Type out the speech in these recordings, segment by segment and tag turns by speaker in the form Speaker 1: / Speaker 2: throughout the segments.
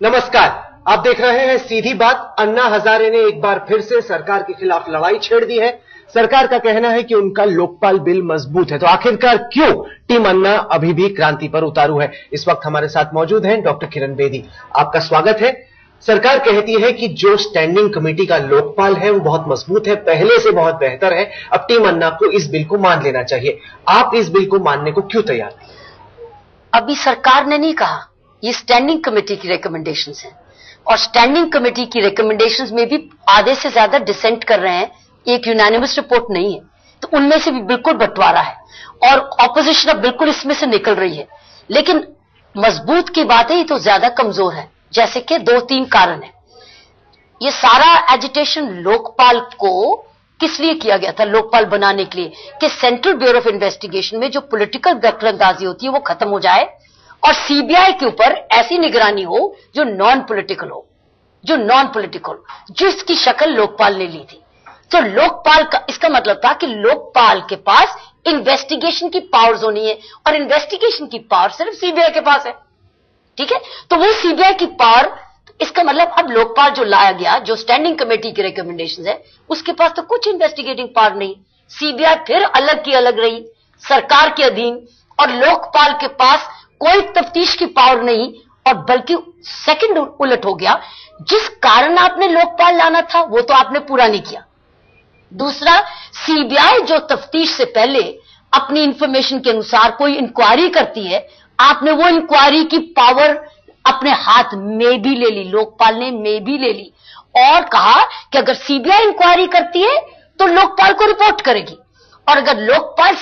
Speaker 1: नमस्कार, आप देख रहे हैं सीधी बात। अन्ना हजारे ने एक बार फिर से सरकार के खिलाफ लड़ाई छेड़ दी है। सरकार का कहना है कि उनका लोकपाल बिल मजबूत है, तो आखिरकार क्यों टीम अन्ना अभी भी क्रांति पर उतारू है? इस वक्त हमारे साथ मौजूद हैं डॉक्टर किरण बेदी। आपका स्वागत है। सरकार कहती है कि जो स्टैंडिंग कमेटी का लोकपाल है वो बहुत मजबूत है, पहले से बहुत बेहतर है। अब टीम अन्ना को इस बिल को मान लेना चाहिए। आप इस बिल को मानने को क्यों तैयार नहीं?
Speaker 2: अभी सरकार ने नहीं कहा, ये स्टैंडिंग कमेटी की रिकमेंडेशंस हैं और स्टैंडिंग कमेटी की रिकमेंडेशंस में भी आधे से ज्यादा डिसेंट कर रहे हैं। एक यूनानिमस रिपोर्ट नहीं है, तो उनमें से भी बिल्कुल बंटवारा है और ऑपोजिशन अब बिल्कुल इसमें से निकल रही है। लेकिन मजबूत की बात है, ये तो ज्यादा कमजोर है। जैसे कि 2-3 कारण है। ये सारा एजिटेशन लोकपाल को किस लिए किया गया था? लोकपाल बनाने के लिए कि सेंट्रल ब्यूरो ऑफ इन्वेस्टिगेशन में जो पॉलिटिकल दखलंदाजी होती है वो खत्म हो जाए और सीबीआई के ऊपर ऐसी निगरानी हो जो नॉन पॉलिटिकल हो, जिसकी शक्ल लोकपाल ने ली थी। तो लोकपाल का इसका मतलब था कि लोकपाल के पास इन्वेस्टिगेशन की पावर्स होनी है और इन्वेस्टिगेशन की पावर सिर्फ सीबीआई के पास है। ठीक है, तो वो सीबीआई की पावर, इसका मतलब अब लोकपाल जो लाया गया, जो स्टैंडिंग कमेटी की रिकमेंडेशंस है, उसके पास तो कुछ इन्वेस्टिगेटिंग पावर नहीं। सीबीआई फिर अलग की अलग रही, सरकार के अधीन, और लोकपाल के पास कोई तफ्तीश की पावर नहीं, और बल्कि सेकंड उलट हो गया। जिस कारण आपने लोकपाल लाना था वो तो आपने पूरा नहीं किया। दूसरा, सीबीआई जो तफ्तीश से पहले अपनी इंफॉर्मेशन के अनुसार कोई इंक्वायरी करती है, आपने वो इंक्वायरी की पावर अपने हाथ में भी ले ली, लोकपाल ने में भी ले ली और कहा कि अगर सीबीआई इंक्वायरी करती है तो लोकपाल को रिपोर्ट करेगी, और अगर लोकपाल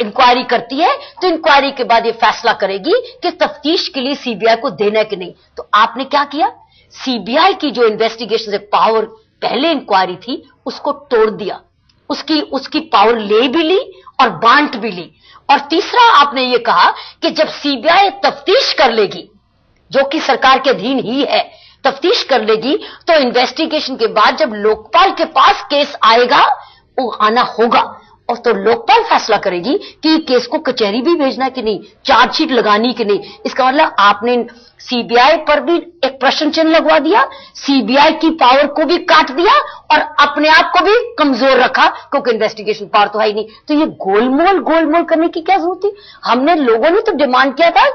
Speaker 2: इंक्वायरी करती है तो इंक्वायरी के बाद ये फैसला करेगी कि तफ्तीश के लिए सीबीआई को देना है कि नहीं। तो आपने क्या किया? सीबीआई की जो इन्वेस्टिगेशन से पावर पहले इंक्वायरी थी उसको तोड़ दिया, उसकी पावर ले भी ली और बांट भी ली। और तीसरा, आपने ये कहा कि जब सीबीआई तफ्तीश कर लेगी, जो कि सरकार के अधीन ही है, तफ्तीश कर लेगी, तो इन्वेस्टिगेशन के बाद जब लोकपाल के पास केस आएगा, वो आना होगा, और तो लोकपाल फैसला करेगी कि केस को कचहरी भी भेजना कि नहीं, चार्जशीट लगानी कि नहीं। इसका मतलब आपने सीबीआई पर भी एक प्रश्न चिन्ह लगवा दिया, सीबीआई की पावर को भी काट दिया और अपने आप को भी कमजोर रखा, क्योंकि इन्वेस्टिगेशन पावर तो है ही नहीं। तो ये गोलमोल करने की क्या जरूरत थी? हमने लोगों ने तो डिमांड किया था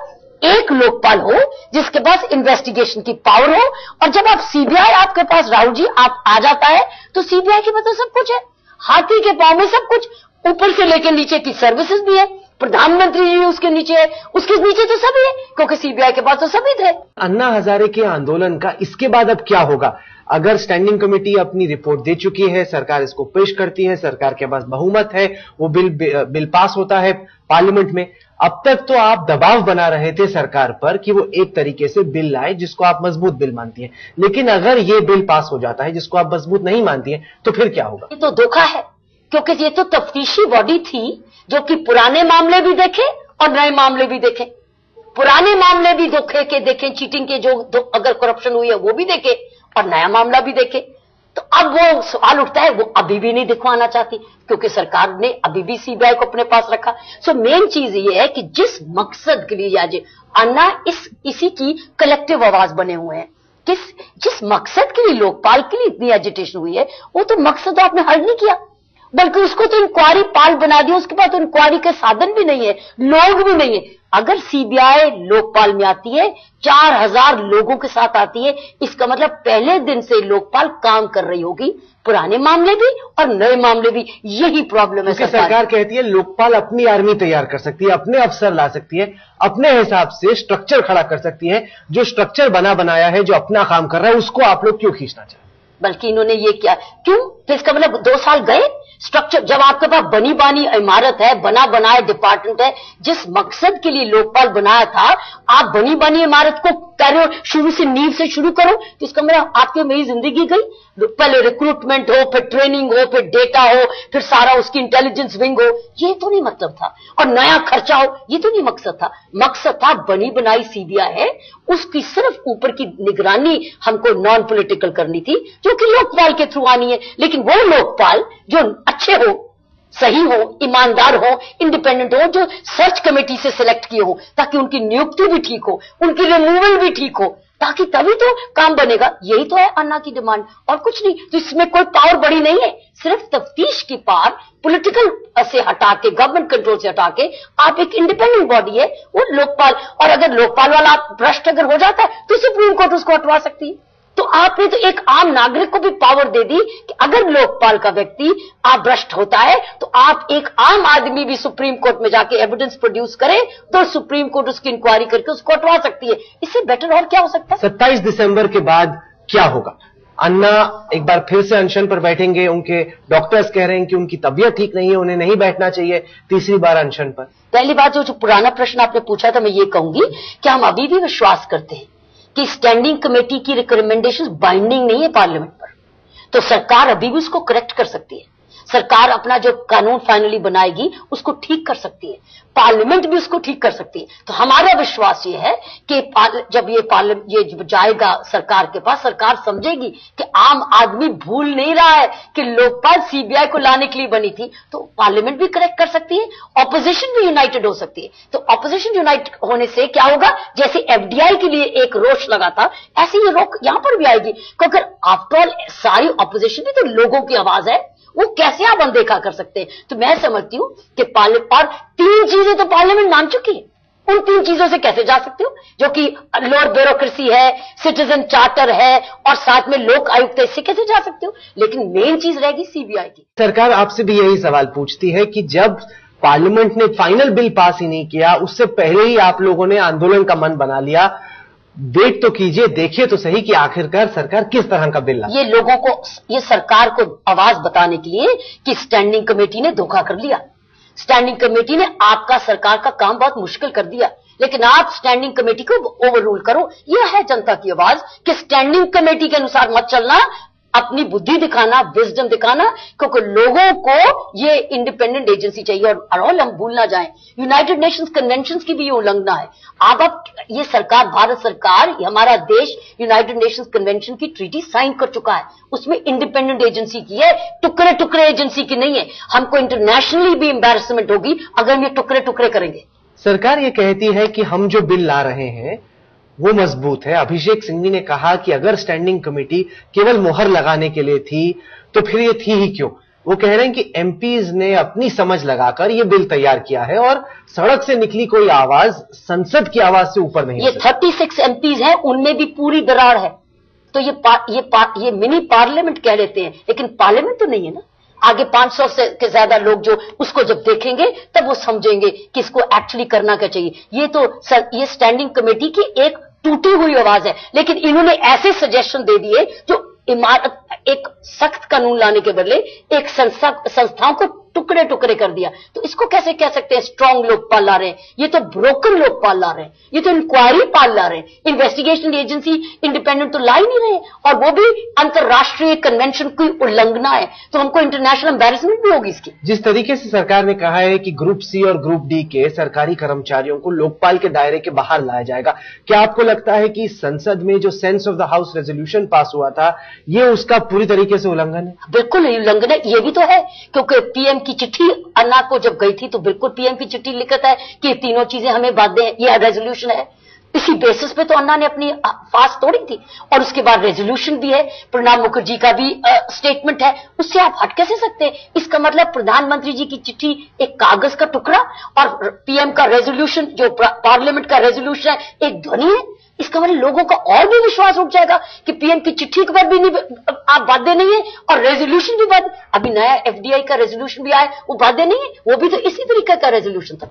Speaker 2: एक लोकपाल हो जिसके पास इन्वेस्टिगेशन की पावर हो, और जब आप सीबीआई आपके पास, राहुल जी, आप आ जाता है तो सीबीआई के पास तो सब कुछ है, हाथी के पांव में सब कुछ, ऊपर से लेकर नीचे की सर्विसेज भी है, प्रधानमंत्री जी उसके नीचे है, उसके नीचे तो सभी है, क्योंकि सीबीआई के पास तो सभी थे।
Speaker 1: अन्ना हजारे के आंदोलन का इसके बाद अब क्या होगा? अगर स्टैंडिंग कमेटी अपनी रिपोर्ट दे चुकी है, सरकार इसको पेश करती है, सरकार के पास बहुमत है, वो बिल पास होता है पार्लियामेंट में। अब तक तो आप दबाव बना रहे थे सरकार पर कि वो एक तरीके से बिल लाए जिसको आप मजबूत बिल मानती हैं, लेकिन अगर ये बिल पास हो जाता है जिसको आप मजबूत नहीं मानती हैं, तो फिर क्या होगा?
Speaker 2: ये तो धोखा है, क्योंकि ये तो तफ्तीशी बॉडी थी जो कि पुराने मामले भी देखे और नए मामले भी देखे, पुराने मामले भी धोखे के देखे, चीटिंग के जो अगर करप्शन हुई है वो भी देखे और नया मामला भी देखे। तो अब वो सवाल उठता है, वो अभी भी नहीं दिखवाना चाहती क्योंकि सरकार ने अभी भी सीबीआई को अपने पास रखा। सो मेन चीज ये है कि जिस मकसद के लिए आज अन्ना इसी की कलेक्टिव आवाज बने हुए हैं, जिस मकसद के लिए लोकपाल के लिए इतनी एजिटेशन हुई है, वो तो मकसद तो आपने हल नहीं किया, बल्कि उसको तो इंक्वायरी पाल बना दिया। उसके बाद तो इंक्वायरी के साधन भी नहीं है, लोग भी नहीं है। अगर सीबीआई लोकपाल में आती है, 4000 लोगों के साथ आती है, इसका मतलब पहले दिन से लोकपाल काम कर रही होगी, पुराने मामले भी और नए मामले भी। यही प्रॉब्लम है।
Speaker 1: सरकार कहती है लोकपाल अपनी आर्मी तैयार कर सकती है, अपने अफसर ला सकती है, अपने हिसाब से स्ट्रक्चर खड़ा कर सकती है। जो स्ट्रक्चर बनाया है, जो अपना काम कर रहा है, उसको आप लोग क्यों खींचना चाहते?
Speaker 2: बल्कि इन्होंने ये किया क्यों? तो इसका मतलब 2 साल गए स्ट्रक्चर, जब आपके पास बनी बानी इमारत है, बना बनाया डिपार्टमेंट है, जिस मकसद के लिए लोकपाल बनाया था, आप बनी बानी इमारत को कह रहे हो शुरू से, नींव से शुरू करो, तो इसका मतलब आपकी मेरी जिंदगी गई। पहले रिक्रूटमेंट हो, फिर ट्रेनिंग हो, फिर डेटा हो, फिर सारा उसकी इंटेलिजेंस विंग हो, ये तो नहीं मतलब था, और नया खर्चा हो, ये तो नहीं मकसद था। मकसद था बनी बनाई सीबीआई है, उसकी सिर्फ ऊपर की निगरानी हमको नॉन पॉलिटिकल करनी थी, जो कि लोकपाल के थ्रू आनी है। लेकिन वो लोकपाल जो अच्छे हो, सही हो, ईमानदार हो, इंडिपेंडेंट हो, जो सर्च कमेटी से सिलेक्ट किए हो ताकि उनकी नियुक्ति भी ठीक हो, उनकी रिमूवल भी ठीक हो, ताकि तभी तो काम बनेगा। यही तो है अन्ना की डिमांड, और कुछ नहीं। तो इसमें कोई पावर बड़ी नहीं है, सिर्फ तफ्तीश की पावर पॉलिटिकल से हटा के, गवर्नमेंट कंट्रोल से हटा के आप एक इंडिपेंडेंट बॉडी है वो लोकपाल, और अगर लोकपाल वाला भ्रष्ट अगर हो जाता है तो सुप्रीम कोर्ट उसको हटवा सकती है। तो आपने तो एक आम नागरिक को भी पावर दे दी कि अगर लोकपाल का व्यक्ति भ्रष्ट होता है तो आप एक आम आदमी भी सुप्रीम कोर्ट में जाके एविडेंस प्रोड्यूस करे तो सुप्रीम कोर्ट उसकी इंक्वायरी करके उसको हटवा सकती है। इससे बेटर और क्या हो सकता है?
Speaker 1: 27 दिसंबर के बाद क्या होगा? अन्ना एक बार फिर से अनशन पर बैठेंगे। उनके डॉक्टर्स कह रहे हैं कि उनकी तबीयत ठीक नहीं है, उन्हें नहीं बैठना चाहिए तीसरी बार अनशन पर।
Speaker 2: पहली बात, जो पुराना प्रश्न आपने पूछा था, मैं ये कहूंगी कि हम अभी भी विश्वास करते हैं कि स्टैंडिंग कमेटी की रिकमेंडेशन बाइंडिंग नहीं है पार्लियामेंट पर, तो सरकार अभी भी उसको करेक्ट कर सकती है। सरकार अपना जो कानून फाइनली बनाएगी उसको ठीक कर सकती है, पार्लियामेंट भी उसको ठीक कर सकती है। तो हमारा विश्वास ये है कि जब ये जाएगा सरकार के पास, सरकार समझेगी कि आम आदमी भूल नहीं रहा है कि लोकपाल सीबीआई को लाने के लिए बनी थी, तो पार्लियामेंट भी करेक्ट कर सकती है, ऑपोजिशन भी यूनाइटेड हो सकती है। तो ऑपोजिशन यूनाइटेड होने से क्या होगा, जैसे एफडीआई के लिए एक रोष लगा था, ऐसे ये रोक यहां पर भी आएगी। क्योंकि आफ्टरऑल सारी ऑपोजिशन भी तो लोगों की आवाज है, वो कैसे आप अनदेखा कर सकते हैं? तो मैं समझती हूं कि और 3 चीजें तो पार्लियामेंट मान चुकी है, उन 3 चीजों से कैसे जा सकते हो, जो कि लोअर ब्यूरोक्रेसी है, सिटीजन चार्टर है और साथ में लोक आयुक्त है, इससे कैसे जा सकते हो? लेकिन मेन चीज रहेगी सीबीआई की।
Speaker 1: सरकार आपसे भी यही सवाल पूछती है कि जब पार्लियामेंट ने फाइनल बिल पास ही नहीं किया, उससे पहले ही आप लोगों ने आंदोलन का मन बना लिया, वेट तो कीजिए, देखिए तो सही कि आखिरकार सरकार किस तरह का बिल ला।
Speaker 2: ये लोगों को, ये सरकार को आवाज बताने के लिए कि स्टैंडिंग कमेटी ने धोखा कर लिया, स्टैंडिंग कमेटी ने आपका सरकार का काम बहुत मुश्किल कर दिया, लेकिन आप स्टैंडिंग कमेटी को ओवर रूल करो। यह है जनता की आवाज कि स्टैंडिंग कमेटी के अनुसार मत चलना, अपनी बुद्धि दिखाना, विजडम दिखाना, क्योंकि लोगों को ये इंडिपेंडेंट एजेंसी चाहिए। और हम भूल ना जाएं, यूनाइटेड नेशंस कन्वेंशन की भी ये उल्लंघना है। अब ये सरकार, भारत सरकार, हमारा देश यूनाइटेड नेशंस कन्वेंशन की ट्रीटी साइन कर चुका है, उसमें इंडिपेंडेंट एजेंसी की है, टुकड़े टुकड़े एजेंसी की नहीं है। हमको इंटरनेशनली भी एम्बैरेसमेंट होगी अगर हम ये टुकड़े टुकड़े करेंगे।
Speaker 1: सरकार ये कहती है कि हम जो बिल ला रहे हैं वो मजबूत है। अभिषेक सिंघवी ने कहा कि अगर स्टैंडिंग कमेटी केवल मोहर लगाने के लिए थी तो फिर ये थी ही क्यों। वो कह रहे हैं कि एमपीज ने अपनी समझ लगाकर ये बिल तैयार किया है और सड़क से निकली कोई आवाज संसद की आवाज से ऊपर नहीं।
Speaker 2: ये 36 एमपीज हैं, उनमें भी पूरी दरार है। तो ये मिनी पार्लियामेंट कह लेते हैं, लेकिन पार्लियामेंट तो नहीं है ना। आगे 500 से के ज्यादा लोग जो उसको जब देखेंगे तब वो समझेंगे कि इसको एक्चुअली करना क्या चाहिए। ये स्टैंडिंग कमेटी की एक टूटी हुई आवाज है, लेकिन इन्होंने ऐसे सजेशन दे दिए जो एक सख्त कानून लाने के बदले एक संस्थाओं को टुकड़े टुकड़े कर दिया। तो इसको कैसे कह सकते हैं स्ट्रांग लोकपाल ला रहे हैं? ये तो ब्रोकन लोकपाल ला रहे हैं, ये तो इंक्वायरी पाल ला रहे हैं, इन्वेस्टिगेशन एजेंसी इंडिपेंडेंट तो ला ही नहीं रहे, और वो भी अंतरराष्ट्रीय कन्वेंशन की उल्लंघना है। तो हमको इंटरनेशनल एम्बैरेसमेंट भी होगी इसकी।
Speaker 1: जिस तरीके से सरकार ने कहा है कि ग्रुप सी और ग्रुप डी के सरकारी कर्मचारियों को लोकपाल के दायरे के बाहर लाया जाएगा, क्या आपको लगता है कि संसद में जो sense of the house resolution pass हुआ था ये उसका पूरी तरीके से उल्लंघन है?
Speaker 2: बिल्कुल उल्लंघन है। ये भी तो है, क्योंकि पीएम की चिट्ठी अन्ना को जब गई थी तो बिल्कुल पीएम की चिट्ठी लिखता है कि तीनों चीजें हमें बाध्य हैं, ये रेजोल्यूशन है। इसी बेसिस पे तो अन्ना ने अपनी फास्ट तोड़ी थी, और उसके बाद रेजोल्यूशन भी है, प्रणब मुखर्जी का भी स्टेटमेंट है, उससे आप हट कैसे सकते हैं? इसका मतलब प्रधानमंत्री जी की चिट्ठी एक कागज का टुकड़ा और पीएम का रेजोल्यूशन, जो पार्लियामेंट का रेजोल्यूशन है, एक ध्वनि है। इसका मतलब लोगों का और भी विश्वास उठ जाएगा कि पीएम की चिट्ठी के बाद भी नहीं, आप बाध्य नहीं है, और रेजोल्यूशन भी बाध्य। अभी नया एफडीआई का रेजोल्यूशन भी आया, वो बाध्य नहीं है, वो भी तो इसी तरीके का रेजोल्यूशन था।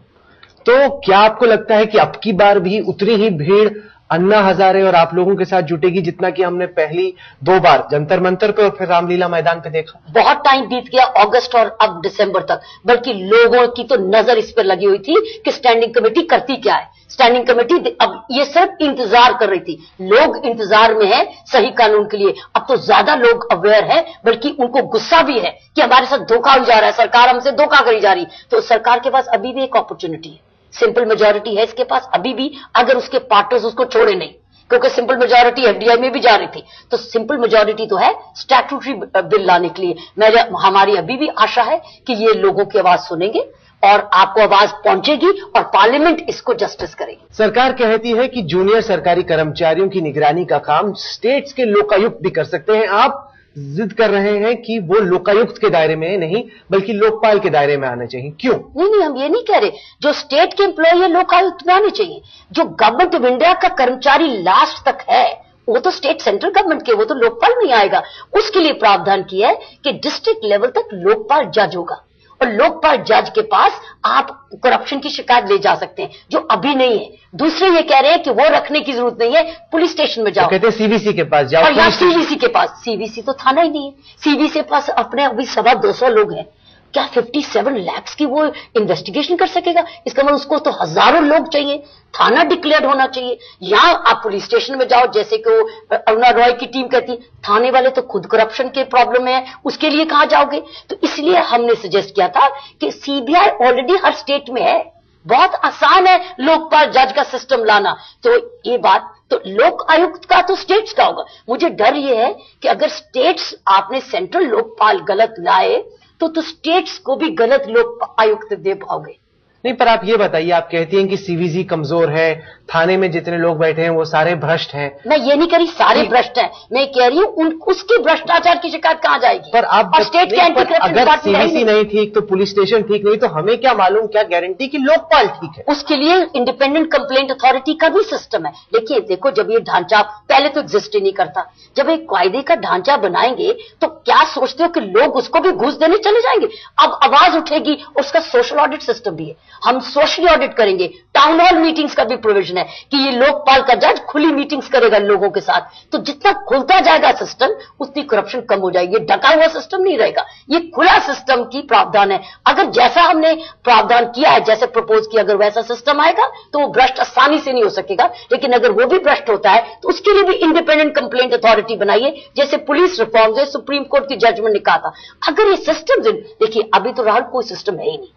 Speaker 1: तो क्या आपको लगता है कि अब की बार भी उतनी ही भीड़ अन्ना हजारे और आप लोगों के साथ जुटेगी जितना कि हमने पहली 2 बार जंतर मंतर पे और फिर रामलीला मैदान पे देखा?
Speaker 2: बहुत टाइम बीत गया, अगस्त और अब दिसंबर तक, बल्कि लोगों की तो नजर इस पर लगी हुई थी कि स्टैंडिंग कमेटी करती क्या है। स्टैंडिंग कमेटी अब ये सिर्फ इंतजार कर रही थी, लोग इंतजार में है सही कानून के लिए। अब तो ज्यादा लोग अवेयर है, बल्कि उनको गुस्सा भी है कि हमारे साथ धोखा हो जा रहा है, सरकार हमसे धोखा करी जा रही। तो सरकार के पास अभी भी एक अपॉर्चुनिटी है, सिंपल मेजॉरिटी है इसके पास अभी भी, अगर उसके पार्टनर्स उसको छोड़े नहीं, क्योंकि सिंपल मेजॉरिटी एफडीआई में भी जा रही थी। तो सिंपल मेजॉरिटी तो है स्टैट्यूटरी बिल लाने के लिए। हमारी अभी भी आशा है कि ये लोगों की आवाज सुनेंगे और आपको आवाज पहुंचेगी और पार्लियामेंट इसको जस्टिस करेगी।
Speaker 1: सरकार कहती है कि जूनियर सरकारी कर्मचारियों की निगरानी का काम स्टेट्स के लोकायुक्त भी कर सकते हैं। आप जिद कर रहे हैं कि वो लोकायुक्त के दायरे में नहीं बल्कि लोकपाल के दायरे में आने चाहिए, क्यों?
Speaker 2: नहीं, हम ये नहीं कह रहे जो स्टेट के एम्प्लॉय है लोकायुक्त में आने चाहिए। जो गवर्नमेंट ऑफ इंडिया का कर्मचारी लास्ट तक है वो तो स्टेट सेंट्रल गवर्नमेंट के, वो तो लोकपाल में आएगा। उसके लिए प्रावधान किया है कि डिस्ट्रिक्ट लेवल तक लोकपाल जज होगा और लोकपाल जज के पास आप करप्शन की शिकायत ले जा सकते हैं, जो अभी नहीं है। दूसरे ये कह रहे हैं कि वो रखने की जरूरत नहीं है, पुलिस स्टेशन में जाओ।
Speaker 1: तो कहते हैं सीवीसी के पास जाओ।
Speaker 2: और यहाँ सीवीसी के पास, सीवीसी तो थाना ही नहीं है। सीवीसी के पास अपने अभी 250 लोग हैं, क्या 57 लाख की वो इन्वेस्टिगेशन कर सकेगा? इसका मतलब उसको तो हजारों लोग चाहिए, थाना डिक्लेयर होना चाहिए। यहां आप पुलिस स्टेशन में जाओ, जैसे कि वो अरुणा रॉय की टीम कहती थाने वाले तो खुद करप्शन के प्रॉब्लम है, उसके लिए कहां जाओगे? तो इसलिए हमने सजेस्ट किया था कि सीबीआई ऑलरेडी हर स्टेट में है, बहुत आसान है लोकपाल जज का सिस्टम लाना। तो ये बात तो लोक आयुक्त का तो स्टेट्स का होगा। मुझे डर ये है कि अगर स्टेट्स आपने सेंट्रल लोकपाल गलत लाए तो स्टेट्स को भी गलत लोक आयुक्त दे पाओगे।
Speaker 1: नहीं, पर आप ये बताइए, आप कहती हैं कि सीवीसी कमजोर है, थाने में जितने लोग बैठे हैं वो सारे भ्रष्ट हैं।
Speaker 2: मैं ये नहीं कह रही सारे भ्रष्ट हैं, मैं कह रही हूं उसकी भ्रष्टाचार की शिकायत कहां जाएगी?
Speaker 1: पर आप
Speaker 2: स्टेट के एंटी करप्शन
Speaker 1: अगर सीवीसी नहीं ठीक तो पुलिस स्टेशन ठीक नहीं, तो हमें क्या मालूम, क्या गारंटी कि लोकपाल ठीक है?
Speaker 2: उसके लिए इंडिपेंडेंट कंप्लेंट अथॉरिटी का भी सिस्टम है। देखिए, देखो, जब ये ढांचा पहले तो एग्जिस्ट ही नहीं करता, जब एक कायदे का ढांचा बनाएंगे तो क्या सोचते हो कि लोग उसको भी घूस देने चले जाएंगे? अब आवाज उठेगी, उसका सोशल ऑडिट सिस्टम भी है, हम सोशली ऑडिट करेंगे। टाउन हॉल मीटिंग्स का भी प्रोविजन है कि ये लोकपाल का जज खुली मीटिंग्स करेगा लोगों के साथ। तो जितना खुलता जाएगा सिस्टम उतनी करप्शन कम हो जाएगी। ढका हुआ सिस्टम नहीं रहेगा, ये खुला सिस्टम की प्रावधान है। अगर जैसा हमने प्रावधान किया है, जैसे प्रपोज किया, अगर वैसा सिस्टम आएगा तो वो भ्रष्ट आसानी से नहीं हो सकेगा। लेकिन अगर वो भी भ्रष्ट होता है तो उसके लिए भी इंडिपेंडेंट कंप्लेंट अथॉरिटी बनाइए, जैसे पुलिस रिफॉर्म जो सुप्रीम कोर्ट की जजमेंट ने कहा था। अगर ये सिस्टम, देखिए अभी तो राहुल कोई सिस्टम है ही नहीं,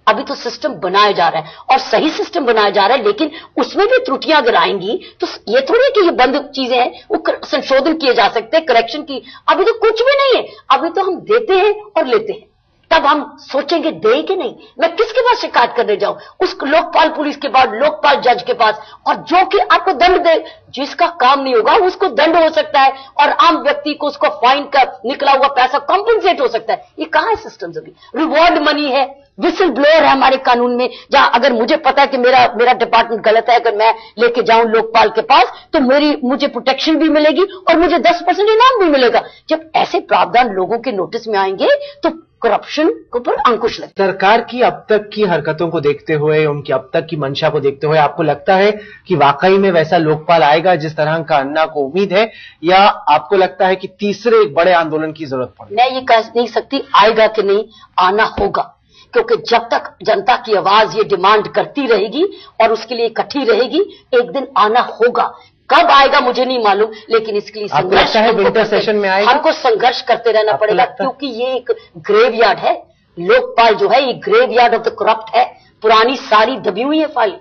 Speaker 2: अभी तो सिस्टम बनाया जा रहा है और सही सिस्टम बनाया जा रहा है, लेकिन उसमें भी त्रुटियां अगर आएंगी तो ये थोड़ी कि ये बंद चीजें हैं, वो संशोधन किए जा सकते हैं, करेक्शन की। अभी तो कुछ भी नहीं है, अभी तो हम देते हैं और लेते हैं, तब हम सोचेंगे दे कि नहीं। मैं किसके पास शिकायत करने जाऊं? उस लोकपाल पुलिस के पास, लोकपाल जज के पास, और जो कि आपको दंड दे। जिसका काम नहीं होगा उसको दंड हो सकता है और आम व्यक्ति को उसको फाइन का निकला हुआ पैसा कॉम्पेंसेट हो सकता है। ये कहां है सिस्टम? अभी रिवॉर्ड मनी है, विसल ब्लोअर है हमारे कानून में, जहां अगर मुझे पता है कि मेरा डिपार्टमेंट गलत है, अगर मैं लेके जाऊं लोकपाल के पास तो मुझे प्रोटेक्शन भी मिलेगी और मुझे 10% इनाम भी मिलेगा। जब ऐसे प्रावधान लोगों के नोटिस में आएंगे तो करप्शन के ऊपर अंकुश लगेगा।
Speaker 1: सरकार की अब तक की हरकतों को देखते हुए, उनकी अब तक की मंशा को देखते हुए, आपको लगता है कि वाकई में वैसा लोकपाल आएगा जिस तरह का अन्ना को उम्मीद है, या आपको लगता है कि तीसरे एक बड़े आंदोलन की जरूरत पड़ेगी?
Speaker 2: मैं ये कह नहीं सकती आएगा कि नहीं, आना होगा, क्योंकि जब तक जनता की आवाज ये डिमांड करती रहेगी और उसके लिए इकट्ठी रहेगी, एक दिन आना होगा। कब आएगा मुझे नहीं मालूम, लेकिन इसके लिए संघर्ष
Speaker 1: विंटर सेशन में आएगा,
Speaker 2: हमको संघर्ष करते रहना पड़ेगा, क्योंकि ये एक ग्रेवयार्ड है। लोकपाल जो है ये ग्रेवयार्ड ऑफ द करप्ट है। पुरानी सारी दबी हुई है फाइल,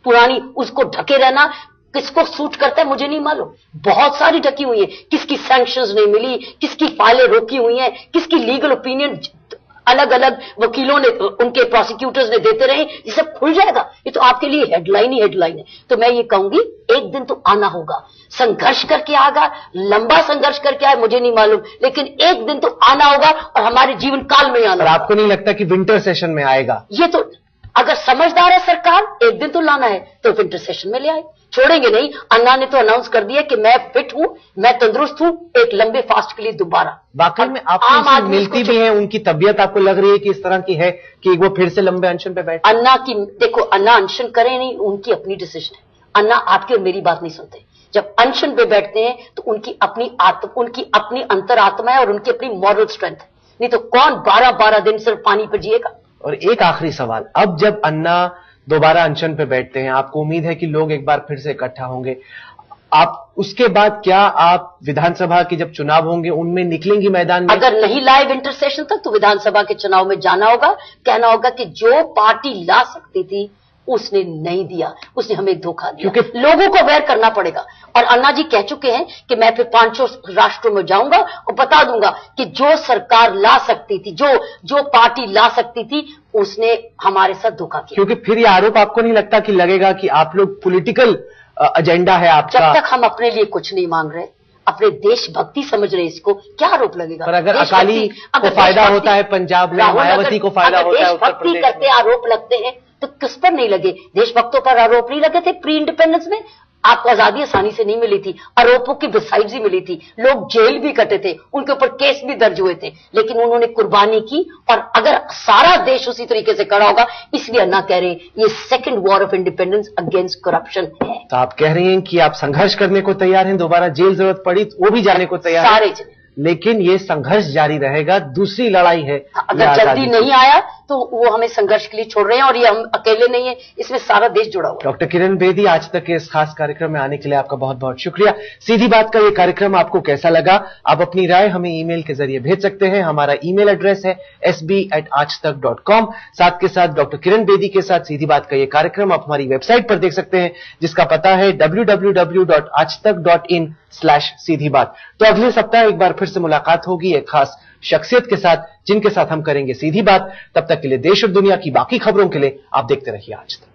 Speaker 2: पुरानी, उसको ढके रहना किसको सूट करता है मुझे नहीं मालूम। बहुत सारी ढकी हुई है, किसकी सैंक्शंस नहीं मिली, किसकी फाइलें रोकी हुई हैं, किसकी लीगल ओपिनियन अलग अलग वकीलों ने, उनके प्रोसिक्यूटर्स ने देते रहे। ये सब खुल जाएगा, ये तो आपके लिए हेडलाइन ही हेडलाइन है। तो मैं ये कहूंगी एक दिन तो आना होगा, संघर्ष करके आएगा, लंबा संघर्ष करके आए मुझे नहीं मालूम, लेकिन एक दिन तो आना होगा और हमारे जीवन काल में आना होगा।
Speaker 1: आपको नहीं लगता कि विंटर सेशन में आएगा?
Speaker 2: ये तो अगर समझदार है सरकार, एक दिन तो लाना है तो विंटर सेशन में ले आए, छोड़ेंगे नहीं। अन्ना ने तो अनाउंस कर दिया कि मैं फिट हूं, मैं तंदुरुस्त हूं एक लंबे फास्ट के लिए दोबारा।
Speaker 1: वाकई में आपको मिलती भी है, उनकी तबीयत आपको लग रही है कि इस तरह की है कि वो फिर से लंबे अनशन पे बैठे?
Speaker 2: अन्ना की, देखो अन्ना अनशन करें नहीं, उनकी अपनी डिसीजन है। अन्ना आपकी और मेरी बात नहीं सुनते। जब अनशन पे बैठते हैं तो उनकी अपनी अंतरात्मा है और उनकी अपनी मॉरल स्ट्रेंथ है, नहीं तो कौन 12-12 दिन सिर्फ पानी पर जिएगा।
Speaker 1: और एक आखिरी सवाल, अब जब अन्ना दोबारा अनशन पे बैठते हैं, आपको उम्मीद है कि लोग एक बार फिर से इकट्ठा होंगे, आप उसके बाद क्या आप विधानसभा के जब चुनाव होंगे उनमें निकलेंगी मैदान में?
Speaker 2: अगर नहीं लाए विंटर सेशन तक तो विधानसभा के चुनाव में जाना होगा, कहना होगा कि जो पार्टी ला सकती थी उसने नहीं दिया, उसने हमें धोखा दिया। क्योंकि लोगों को अवेयर करना पड़ेगा। और अन्ना जी कह चुके हैं कि मैं फिर 500 राष्ट्रों में जाऊंगा और बता दूंगा कि जो सरकार ला सकती थी, जो पार्टी ला सकती थी, उसने हमारे साथ धोखा किया।
Speaker 1: क्योंकि फिर ये आरोप आपको नहीं लगता कि लगेगा कि आप लोग पॉलिटिकल एजेंडा है आपका?
Speaker 2: जब तक हम अपने लिए कुछ नहीं मांग रहे, अपने देशभक्ति समझ रहे, इसको क्या आरोप लगेगा?
Speaker 1: पर अगर अकाली को फायदा होता है पंजाब में, मायावती को फायदा होता है उत्तर प्रदेश में,
Speaker 2: करते आरोप लगते हैं तो किस पर नहीं लगे? देशभक्तों पर आरोप नहीं लगे थे प्री इंडिपेंडेंस में? आपको आजादी आसानी से नहीं मिली थी, आरोपों की बिसाइड्स ही मिली थी, लोग जेल भी कटे थे, उनके ऊपर केस भी दर्ज हुए थे, लेकिन उन्होंने कुर्बानी की। और अगर सारा देश उसी तरीके से खड़ा होगा, इसलिए अन्ना कह रहे हैं ये second war of independence against corruption है।
Speaker 1: तो आप कह रहे हैं कि आप संघर्ष करने को तैयार हैं, दोबारा जेल जरूरत पड़ी वो भी जाने को तैयार
Speaker 2: सारे
Speaker 1: हैं, लेकिन ये संघर्ष जारी रहेगा। दूसरी लड़ाई है,
Speaker 2: अगर जल्दी नहीं आया तो वो हमें संघर्ष के लिए छोड़ रहे हैं, और ये हम अकेले नहीं है, इसमें सारा देश जुड़ा हुआ है।
Speaker 1: डॉक्टर किरण बेदी, आज तक के इस खास कार्यक्रम में आने के लिए आपका बहुत बहुत शुक्रिया। सीधी बात का ये कार्यक्रम आपको कैसा लगा? आप अपनी राय हमें ईमेल के जरिए भेज सकते हैं। हमारा ईमेल एड्रेस है sb@aajtak.com। साथ के साथ डॉक्टर किरण बेदी के साथ सीधी बात का ये कार्यक्रम आप हमारी वेबसाइट पर देख सकते हैं, जिसका पता है www.aajtak.in/सीधी बात। तो अगले सप्ताह एक बार फिर से मुलाकात होगी एक खास शख्सियत के साथ, जिनके साथ हम करेंगे सीधी बात। तब तक के लिए देश और दुनिया की बाकी खबरों के लिए आप देखते रहिए आज तक।